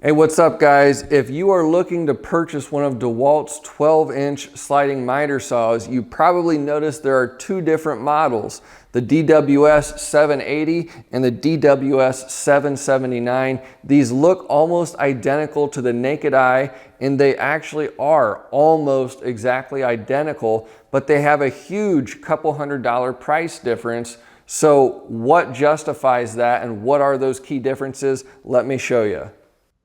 Hey, what's up guys? If you are looking to purchase one of Dewalt's 12-inch sliding miter saws, you probably noticed there are two different models, the DWS 780 and the DWS 779. These look almost identical to the naked eye, and they actually are almost exactly identical, but they have a huge couple $100 price difference. So what justifies that and what are those key differences? Let me show you.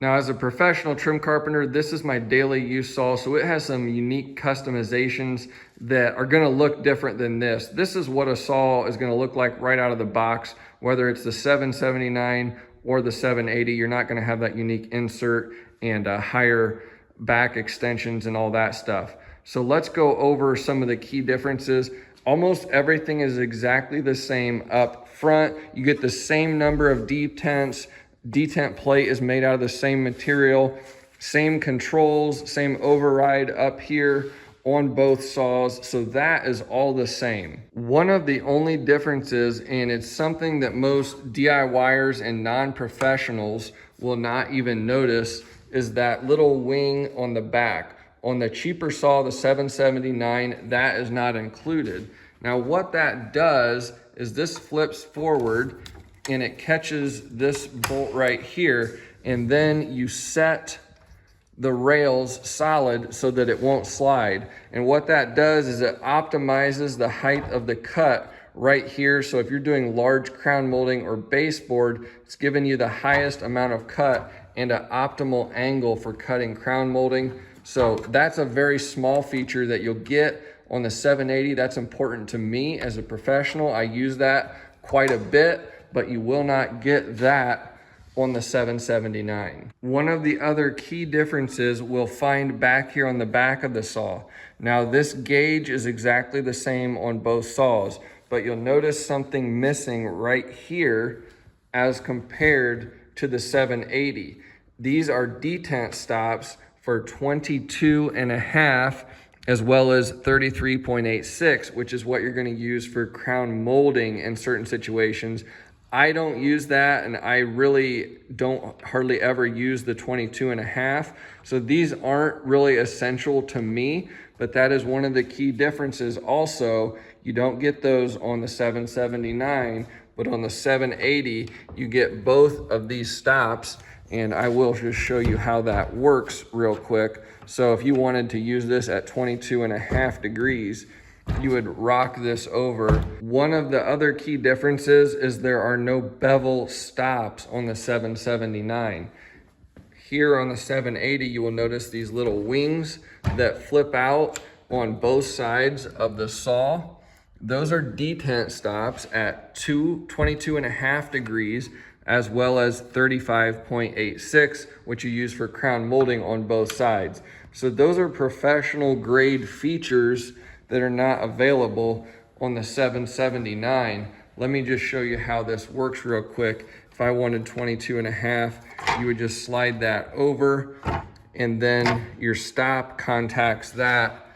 Now, as a professional trim carpenter, this is my daily use saw, so it has some unique customizations that are gonna look different than this. This is what a saw is gonna look like right out of the box, whether it's the 779 or the 780. You're not gonna have that unique insert and higher back extensions and all that stuff. So let's go over some of the key differences. Almost everything is exactly the same up front. You get the same number of detents. Detent plate is made out of the same material, same controls, same override up here on both saws. So that is all the same. One of the only differences, and it's something that most DIYers and non-professionals will not even notice, is that little wing on the back. On the cheaper saw, the 779, that is not included. Now what that does is this flips forward and it catches this bolt right here, and then you set the rails solid so that it won't slide. And what that does is it optimizes the height of the cut right here. So if you're doing large crown molding or baseboard, it's giving you the highest amount of cut and an optimal angle for cutting crown molding. So that's a very small feature that you'll get on the 780. That's important to me as a professional. I use that quite a bit, but you will not get that on the 779. One of the other key differences we'll find back here on the back of the saw. Now this gauge is exactly the same on both saws, but you'll notice something missing right here as compared to the 780. These are detent stops for 22.5 as well as 33.86, which is what you're gonna use for crown molding in certain situations. I don't use that, and I really don't hardly ever use the 22.5. So these aren't really essential to me, but that is one of the key differences. Also, you don't get those on the 779, but on the 780, you get both of these stops, and I will just show you how that works real quick. So if you wanted to use this at 22.5 degrees, you would rock this over. One of the other key differences is there are no bevel stops on the 779. Here on the 780, you will notice these little wings that flip out on both sides of the saw. Those are detent stops at 22.5 degrees, as well as 35.86, which you use for crown molding on both sides. So those are professional grade features that are not available on the 779. Let me just show you how this works real quick. If I wanted 22.5, you would just slide that over, and then your stop contacts that,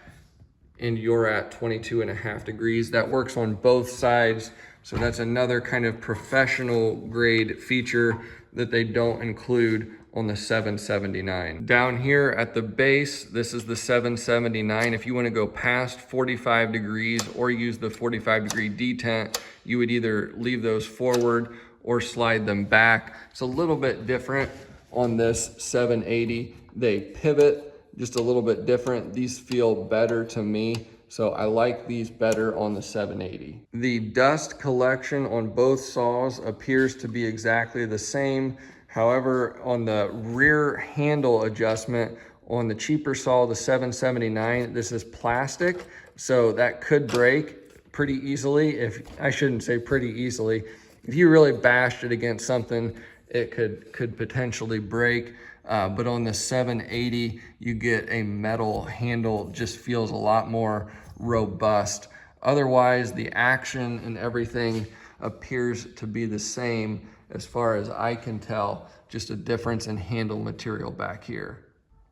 and you're at 22.5 degrees. That works on both sides. So that's another kind of professional grade feature that they don't include on the 779. Down here at the base, this is the 779. If you want to go past 45 degrees or use the 45-degree detent, you would either leave those forward or slide them back. It's a little bit different on this 780. They pivot just a little bit different. These feel better to me, so I like these better on the 780. The dust collection on both saws appears to be exactly the same. However, on the rear handle adjustment on the cheaper saw, the 779, this is plastic, so that could break pretty easily. I shouldn't say pretty easily. If you really bashed it against something, it could potentially break. But on the 780, you get a metal handle, just feels a lot more robust. Otherwise, the action and everything appears to be the same as far as I can tell, just a difference in handle material back here.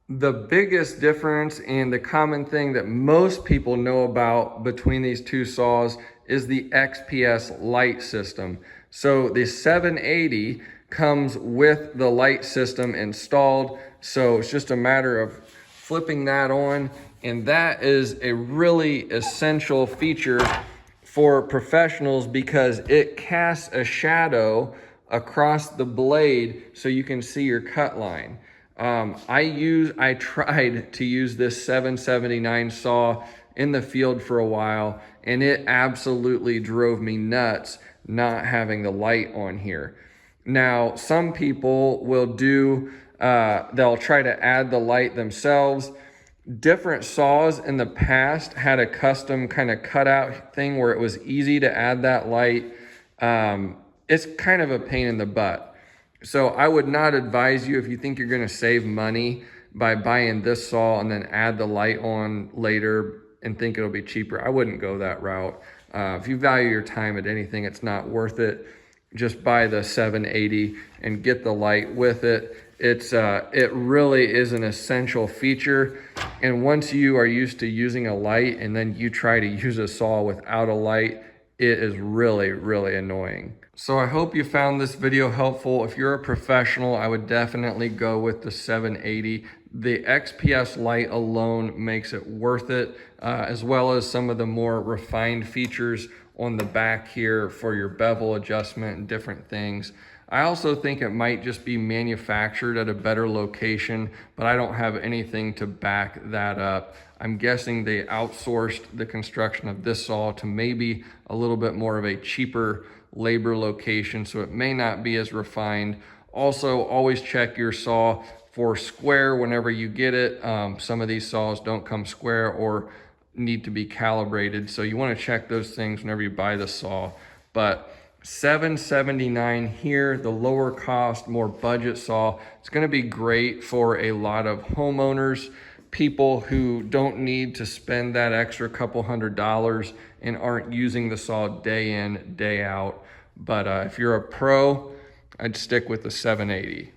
The biggest difference and the common thing that most people know about between these two saws is the XPS light system. So the 780 comes with the light system installed. So it's just a matter of flipping that on, and that is a really essential feature for professionals because it casts a shadow across the blade so you can see your cut line. I tried to use this 779 saw in the field for a while, and it absolutely drove me nuts not having the light on here. Now, some people will they'll try to add the light themselves. Different saws in the past had a custom kind of cutout thing where it was easy to add that light. It's kind of a pain in the butt. So I would not advise you, if you think you're going to save money by buying this saw and then add the light on later and think it'll be cheaper, I wouldn't go that route. If you value your time at anything, it's not worth it. Just buy the 780 and get the light with it. It really is an essential feature. And once you are used to using a light and then you try to use a saw without a light, it is really, really annoying. So I hope you found this video helpful. If you're a professional, I would definitely go with the 780. The XPS light alone makes it worth it, as well as some of the more refined features on the back here for your bevel adjustment and different things. I also think it might just be manufactured at a better location, but I don't have anything to back that up. I'm guessing they outsourced the construction of this saw to maybe a little bit more of a cheaper labor location, so it may not be as refined. Also, always check your saw for square whenever you get it. Some of these saws don't come square or need to be calibrated, so you want to check those things whenever you buy the saw. But $779 here, the lower cost, more budget saw. It's going to be great for a lot of homeowners, people who don't need to spend that extra couple $100 and aren't using the saw day in, day out. But if you're a pro, I'd stick with the 780.